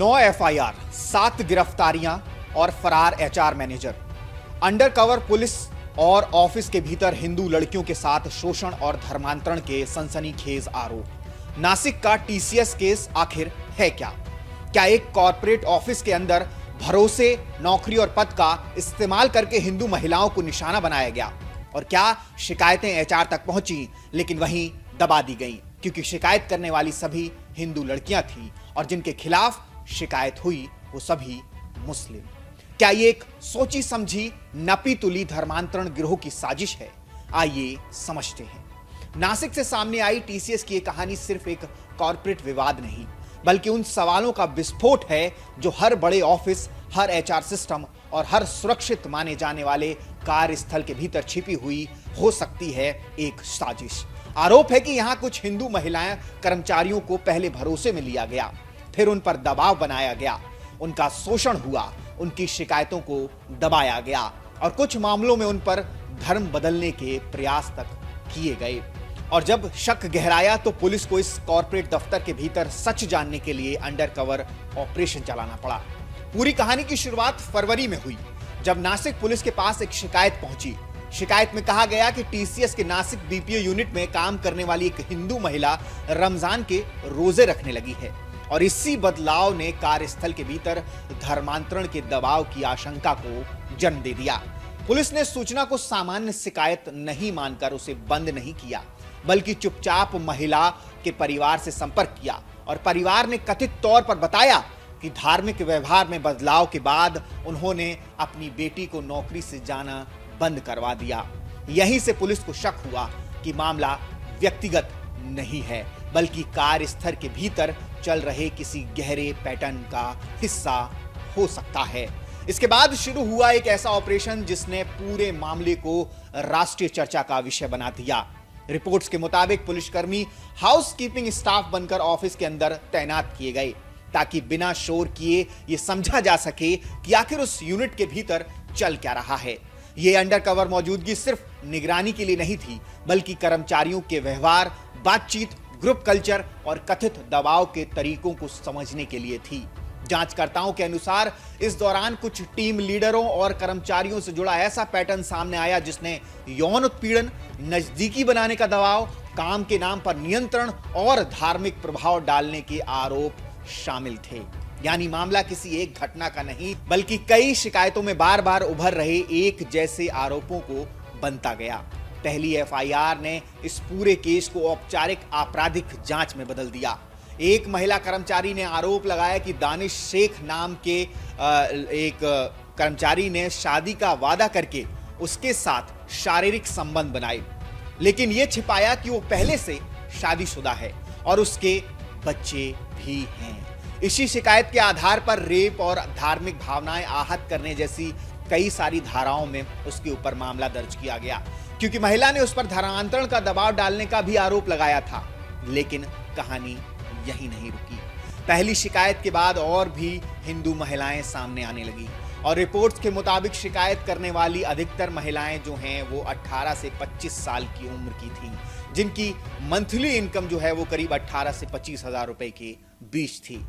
9 FIR, 7 गिरफ्तारियां और फरार एचआर मैनेजर। अंडरकवर पुलिस और ऑफिस के भीतर हिंदू लड़कियों के साथ शोषण और धर्मांतरण के सनसनीखेज आरोप। नासिक का टीसीएस केस आखिर है क्या? क्या एक कॉर्पोरेट ऑफिस के अंदर भरोसे, नौकरी और पद का इस्तेमाल करके हिंदू महिलाओं को निशाना बनाया गया? और क्या शिकायतें एचआर तक पहुंची लेकिन वहीं दबा दी गईं क्योंकि शिकायत करने वाली सभी हिंदू लड़कियां थीं और जिनके खिलाफ शिकायत हुई वो सभी मुस्लिम? क्या ये एक सोची समझी नपी तुली धर्मांतरण गिरोह की साजिश है? आइए समझते हैं। नासिक से सामने आई टीसीएस की ये कहानी सिर्फ एक कॉर्पोरेट विवाद नहीं बल्कि उन सवालों का विस्फोट है जो हर बड़े ऑफिस, हर एचआर सिस्टम और हर सुरक्षित माने जाने वाले कार्यस्थल के भीतर छिपी हुई हो सकती है एक साजिश। आरोप है कि यहां कुछ हिंदू महिलाएं कर्मचारियों को पहले भरोसे में लिया गया, फिर उन पर दबाव बनाया गया, उनका शोषण हुआ, उनकी शिकायतों को दबाया गया और कुछ मामलों में उन पर धर्म बदलने के प्रयास तक किए गए। और जब शक गहराया तो पुलिस को इस कॉर्पोरेट दफ्तर के भीतर सच जानने के लिए अंडरकवर ऑपरेशन चलाना पड़ा। पूरी कहानी की शुरुआत फरवरी में हुई जब नासिक पुलिस के पास एक शिकायत पहुंची। शिकायत में कहा गया कि टीसीएस के नासिक बीपीओ यूनिट में काम करने वाली एक हिंदू महिला रमजान के रोजे रखने लगी है और इसी बदलाव ने कार्यस्थल के भीतर धर्मांतरण के दबाव की आशंका को जन्म दे दिया। पुलिस ने सूचना को सामान्य शिकायत नहीं मानकर उसे बंद नहीं किया बल्कि चुपचाप महिला के परिवार से संपर्क किया और परिवार ने कथित तौर पर बताया कि धार्मिक व्यवहार में बदलाव के बाद उन्होंने अपनी बेटी को नौकरी से जाना बंद करवा दिया। यहीं से पुलिस को शक हुआ कि मामला व्यक्तिगत नहीं है बल्कि कार्यस्थल के भीतर चल रहे किसी गहरे पैटर्न का हिस्सा हो सकता है। इसके बाद शुरू हुआ एक ऐसा ऑपरेशन जिसने पूरे मामले को राष्ट्रीय चर्चा का विषय बना दिया। रिपोर्ट्स के मुताबिक पुलिसकर्मी हाउसकीपिंग स्टाफ बनकर ऑफिस के अंदर तैनात किए गए ताकि बिना शोर किए यह समझा जा सके कि आखिर उस यूनिट के भीतर चल क्या रहा है। यह अंडरकवर मौजूदगी सिर्फ निगरानी के लिए नहीं थी बल्कि कर्मचारियों के व्यवहार, बातचीत, ग्रुप कल्चर और कथित दबाव के तरीकों को समझने के लिए थी। जांचकर्ताओं के अनुसार इस दौरान कुछ टीम लीडरों और कर्मचारियों से जुड़ा ऐसा पैटर्न सामने आया जिसने यौन उत्पीड़न, नजदीकी बनाने का दबाव, काम के नाम पर नियंत्रण और धार्मिक प्रभाव डालने के आरोप शामिल थे। यानी मामला किसी एक घटना का नहीं बल्कि कई शिकायतों में बार बार उभर रहे एक जैसे आरोपों को बनता गया। पहली एफआईआर ने इस पूरे केस को औपचारिक आपराधिक जांच में बदल दिया। एक महिला कर्मचारी ने आरोप लगाया कि दानिश शेख नाम के एक कर्मचारी ने शादी का वादा करके उसके साथ शारीरिक संबंध बनाए, लेकिन यह छिपाया कि वो पहले से शादीशुदा है और उसके बच्चे भी हैं। इसी शिकायत के आधार पर रेप और धार्मिक भावनाएं आहत करने जैसी कई सारी धाराओं में उसके ऊपर मामला दर्ज किया गया क्योंकि महिला ने उस पर धर्मांतरण का दबाव डालने का भी आरोप लगाया था। लेकिन कहानी यही नहीं रुकी। पहली शिकायत के बाद और भी हिंदू महिलाएं सामने आने लगी और रिपोर्ट्स के मुताबिक शिकायत करने वाली अधिकतर महिलाएं जो हैं वो 18 से 25 साल की उम्र की थीं, जिनकी मंथली इनकम जो है वो करीब 18 से 25 हजार रुपए के बीच थी।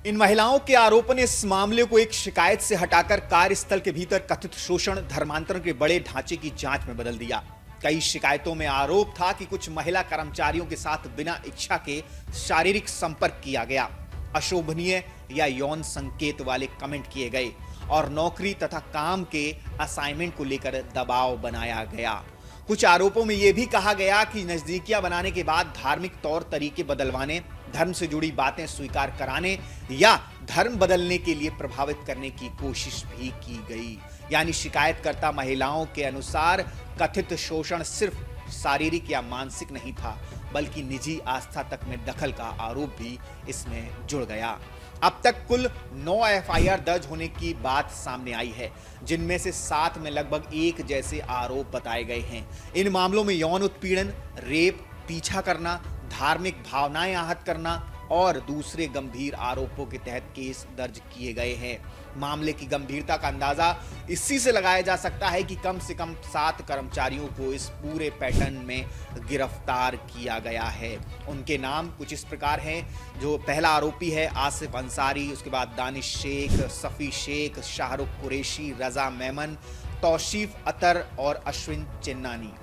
इन महिलाओं के आरोपों ने इस मामले को एक शिकायत से हटाकर कार्यस्थल के भीतर कथित शोषण, धर्मांतरण के बड़े ढांचे की जांच में बदल दिया। कई शिकायतों में आरोप था कि कुछ महिला कर्मचारियों के साथ बिना इच्छा के शारीरिक संपर्क किया गया, अशोभनीय या यौन संकेत वाले कमेंट किए गए और नौकरी तथा काम के असाइनमेंट को लेकर दबाव बनाया गया। कुछ आरोपों में यह भी कहा गया कि नजदीकियां बनाने के बाद धार्मिक तौर तरीके बदलवाने, धर्म से जुड़ी बातें स्वीकार कराने या धर्म बदलने के लिए प्रभावित करने की कोशिश भी की गई। यानी शिकायतकर्ता महिलाओं के अनुसार कथित शोषण सिर्फ शारीरिक या मानसिक नहीं था बल्कि निजी आस्था तक में दखल का आरोप भी इसमें जुड़ गया। अब तक कुल 9 एफआईआर दर्ज होने की बात सामने आई है जिनमें से 7 में लगभग एक जैसे आरोप बताए गए हैं। इन मामलों में यौन उत्पीड़न, रेप, पीछा करना, धार्मिक भावनाएं आहत करना और दूसरे गंभीर आरोपों के तहत केस दर्ज किए गए हैं। मामले की गंभीरता का अंदाजा इसी से लगाया जा सकता है कि कम से कम 7 कर्मचारियों को इस पूरे पैटर्न में गिरफ्तार किया गया है। उनके नाम कुछ इस प्रकार हैं। जो पहला आरोपी है आसिफ अंसारी, उसके बाद दानिश शेख, सफ़ी शेख, शाहरुख कुरैशी, रजा मेमन, तौसीफ अतर और अश्विन चिन्नानी।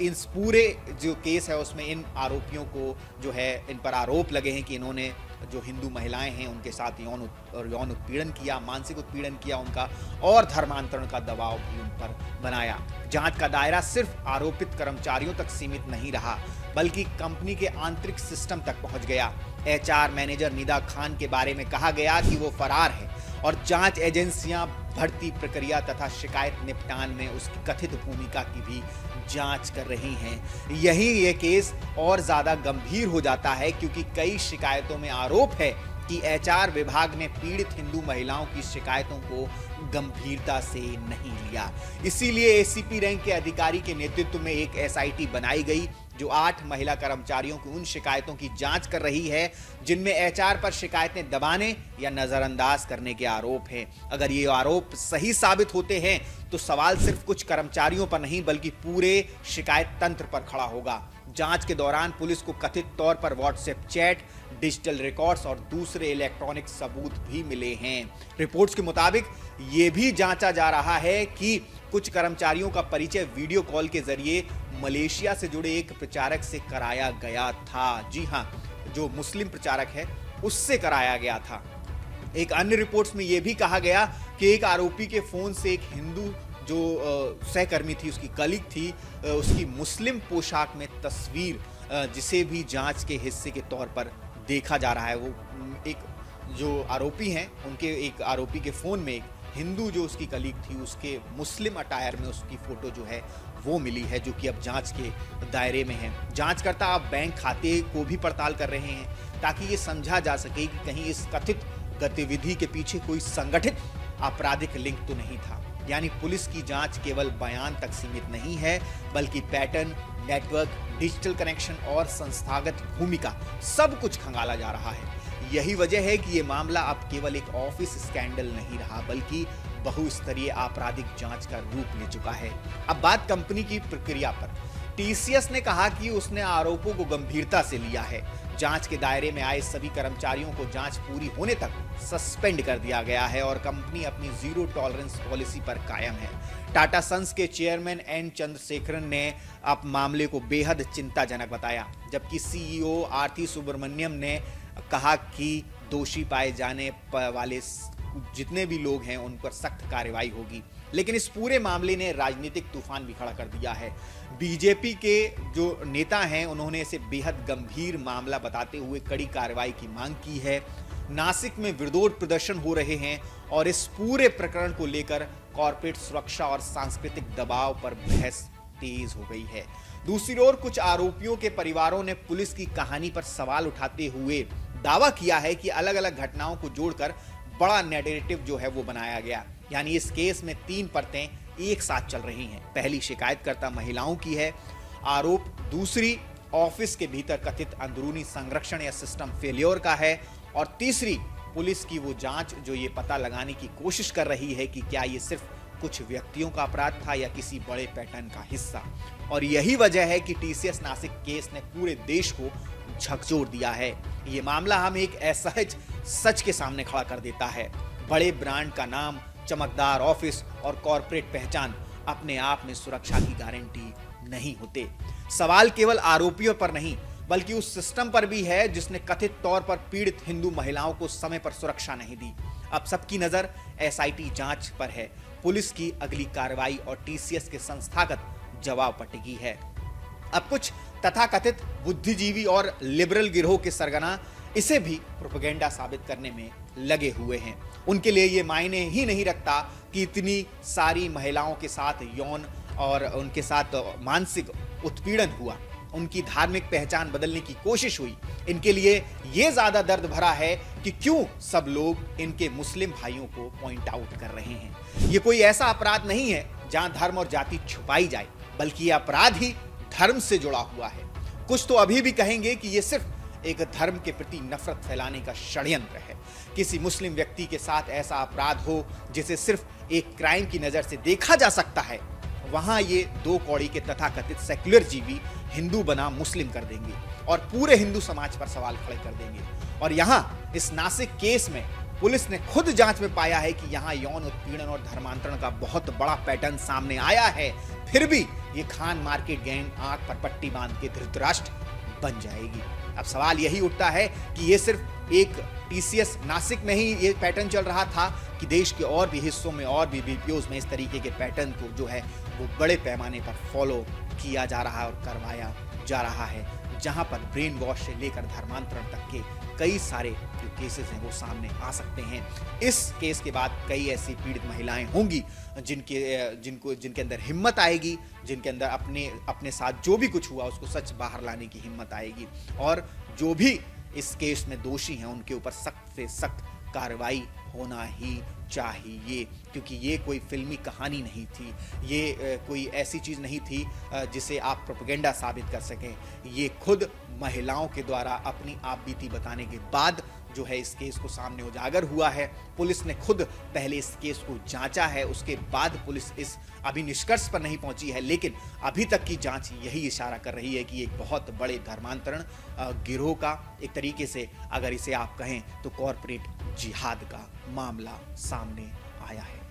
इस पूरे जो केस है उसमें इन आरोपियों को जो है इन पर आरोप लगे हैं कि इन्होंने जो हिंदू महिलाएं हैं उनके साथ यौन उत्पीड़न किया, मानसिक उत्पीड़न किया उनका, और धर्मांतरण का दबाव भी उन पर बनाया। जांच का दायरा सिर्फ आरोपित कर्मचारियों तक सीमित नहीं रहा बल्कि कंपनी के आंतरिक सिस्टम तक पहुंच गया। एचआर मैनेजर निदा खान के बारे में कहा गया कि वो फरार है और जांच एजेंसियां भर्ती प्रक्रिया तथा शिकायत निपटान में उसकी कथित भूमिका की भी जांच कर रही हैं। यही ये केस और ज्यादा गंभीर हो जाता है क्योंकि कई शिकायतों में आरोप है कि एचआर विभाग ने पीड़ित हिंदू महिलाओं की शिकायतों को गंभीरता से नहीं लिया। इसीलिए एसीपी रैंक के अधिकारी के नेतृत्व में एक एसआईटी बनाई गई जो 8 महिला कर्मचारियों की उन शिकायतों की जांच कर रही है जिनमें एचआर पर शिकायतें दबाने या नजरअंदाज करने के आरोप हैं। अगर ये आरोप सही साबित होते हैं तो सवाल सिर्फ कुछ कर्मचारियों पर नहीं बल्कि पूरे शिकायत तंत्र पर खड़ा होगा। जांच के दौरान पुलिस को कथित तौर पर व्हाट्सएप चैट, डिजिटल रिकॉर्ड्स और दूसरे इलेक्ट्रॉनिक सबूत भी मिले हैं। रिपोर्ट्स के मुताबिक ये भी जांचा जा रहा है कि कुछ कर्मचारियों का परिचय वीडियो कॉल के जरिए मलेशिया से जुड़े एक प्रचारक से कराया गया था। जी हां, जो मुस्लिम प्रचारक है उससे कराया गया था। एक अन्य रिपोर्ट्स में यह भी कहा गया कि एक आरोपी के फोन से एक हिंदू जो सहकर्मी थी, उसकी कलीग थी, उसकी मुस्लिम पोशाक में तस्वीर, जिसे भी जांच के हिस्से के तौर पर देखा जा रहा है। वो एक जो आरोपी हैं उनके एक आरोपी के फोन में एक हिंदू जो उसकी कलीग थी उसके मुस्लिम अटायर में उसकी फोटो जो है वो मिली है, जो कि अब जांच के दायरे में है। जांचकर्ता अब बैंक खाते को भी पड़ताल कर रहे हैं ताकि ये समझा जा सके कि कहीं इस कथित गतिविधि के पीछे कोई संगठित आपराधिक लिंक तो नहीं था। यानी पुलिस की जांच केवल बयान तक सीमित नहीं है बल्कि पैटर्न, नेटवर्क, डिजिटल कनेक्शन और संस्थागत भूमिका सब कुछ खंगाला जा रहा है। यही वजह है कि ये मामला अब केवल एक ऑफिस स्कैंडल नहीं रहा बल्कि बहुस्तरीय आपराधिक जांच का रूप ले चुका है। अब बात कंपनी की प्रक्रिया पर। टीसीएस ने कहा कि उसने आरोपों को गंभीरता से लिया है। जांच के दायरे में आए सभी कर्मचारियों को जांच पूरी होने तक सस्पेंड कर दिया गया है और कंपनी अपनी जीरो टॉलरेंस पॉलिसी पर कायम है। टाटा सन्स के चेयरमैन एन चंद्रशेखरन ने अब मामले को बेहद चिंताजनक बताया, जबकि सीईओ आरती सुब्रमण्यम ने कहा कि दोषी पाए जाने वाले जितने भी लोग हैं उन पर सख्त कार्रवाई होगी। लेकिन इस पूरे मामले ने राजनीतिक तूफान भी खड़ा कर दिया है। बीजेपी के जो नेता हैं उन्होंने इसे बेहद गंभीर मामला बताते हुए कड़ी कार्रवाई की मांग की है। नासिक में विरोध प्रदर्शन हो रहे हैं और इस पूरे प्रकरण को लेकर कॉर्पोरेट सुरक्षा और सांस्कृतिक दबाव पर बहस तेज हो गई है। दूसरी ओर कुछ आरोपियों के परिवारों ने पुलिस की कहानी पर सवाल उठाते हुए दावा किया है कि अलग अलग घटनाओं को जोड़कर बड़ा नैरेटिव जो है वो बनाया गया। यानी इस केस में 3 परतें एक साथ चल रही हैं। पहली शिकायतकर्ता महिलाओं की है आरोप, दूसरी ऑफिस के भीतर कथित अंदरूनी संरक्षण या सिस्टम फेलियर का है और तीसरी पुलिस की वो जांच जो ये पता लगाने की कोशिश कर रही है कि क्या ये सिर्फ कुछ व्यक्तियों का अपराध था या किसी बड़े पैटर्न का हिस्सा। और यही वजह है कि टीसीएस नासिक केस ने पूरे देश को झकझोर दिया है। ये मामला हमें एक ऐसा सच के सामने खड़ा कर देता है। बड़े ब्रांड का नाम, चमकदार ऑफिस और कॉर्पोरेट पहचान अपने आप में सुरक्षा की गारंटी नहीं होते। सवाल केवल आरोपियों पर नहीं बल्कि उस सिस्टम पर भी है जिसने कथित तौर पर पीड़ित हिंदू महिलाओं को समय पर सुरक्षा नहीं दी। अब सबकी नजर एसआईटी जांच पर है। पुलिस की अगली कार्रवाई और टीसीएस के संस्थागत जवाब पर टिकी है। अब कुछ तथाकथित बुद्धिजीवी और लिबरल गिरोह के सरगना इसे भी प्रोपेगेंडा साबित करने में लगे हुए हैं। उनके लिए ये मायने ही नहीं रखता कि इतनी सारी महिलाओं के साथ यौन और उनके साथ मानसिक उत्पीड़न हुआ, उनकी धार्मिक पहचान बदलने की कोशिश हुई। इनके लिए ये ज्यादा दर्द भरा है कि क्यों सब लोग इनके मुस्लिम भाइयों को पॉइंट आउट कर रहे हैं। ये कोई ऐसा अपराध नहीं है जहां धर्म और जाति छुपाई जाए, बल्कि ये अपराध ही धर्म से जुड़ा हुआ है। कुछ तो अभी भी कहेंगे कि ये सिर्फ एक धर्म के प्रति नफरत फैलाने का षड्यंत्र है। किसी मुस्लिम व्यक्ति के साथ ऐसा अपराध हो जिसे सिर्फ एक क्राइम की नजर से देखा जा सकता है, वहां ये दो कौड़ी के तथाकथित सेक्युलर जीवी हिंदू बनाम मुस्लिम कर देंगे और पूरे हिंदू समाज पर सवाल खड़े कर देंगे। और यहां इस नासिक केस में पुलिस ने खुद जांच में पाया है कि यहां यौन उत्पीड़न और धर्मांतरण का बहुत बड़ा पैटर्न सामने आया है। फिर भी ये खान मार्केट गैंग आंख पर पट्टी बांध के धृतराष्ट्र बन जाएगी। अब सवाल यही उठता है कि ये सिर्फ एक टीसीएस नासिक में ही ये पैटर्न चल रहा था कि देश के और भी हिस्सों में और भी बीपीओज में इस तरीके के पैटर्न को जो है वो बड़े पैमाने पर फॉलो किया जा रहा है और करवाया जा रहा है, जहां पर ब्रेन वॉश से लेकर धर्मांतरण तक के कई सारे जो केसेस हैं वो सामने आ सकते हैं। इस केस के बाद कई ऐसी पीड़ित महिलाएं होंगी जिनके अंदर हिम्मत आएगी, जिनके अंदर अपने साथ जो भी कुछ हुआ उसको सच बाहर लाने की हिम्मत आएगी, और जो भी इस केस में दोषी हैं उनके ऊपर सख्त से सख्त कार्रवाई होना ही चाहिए, क्योंकि ये कोई फिल्मी कहानी नहीं थी, ये कोई ऐसी चीज़ नहीं थी जिसे आप प्रोपेगेंडा साबित कर सकें। ये खुद महिलाओं के द्वारा अपनी आप बीती बताने के बाद जो है इस केस को सामने उजागर हुआ है। पुलिस ने खुद पहले इस केस को जांचा है, उसके बाद पुलिस इस अभी निष्कर्ष पर नहीं पहुंची है, लेकिन अभी तक की जांच यही इशारा कर रही है कि एक बहुत बड़े धर्मांतरण गिरोह का, एक तरीके से अगर इसे आप कहें तो कॉरपोरेट जिहाद का मामला सामने आया है।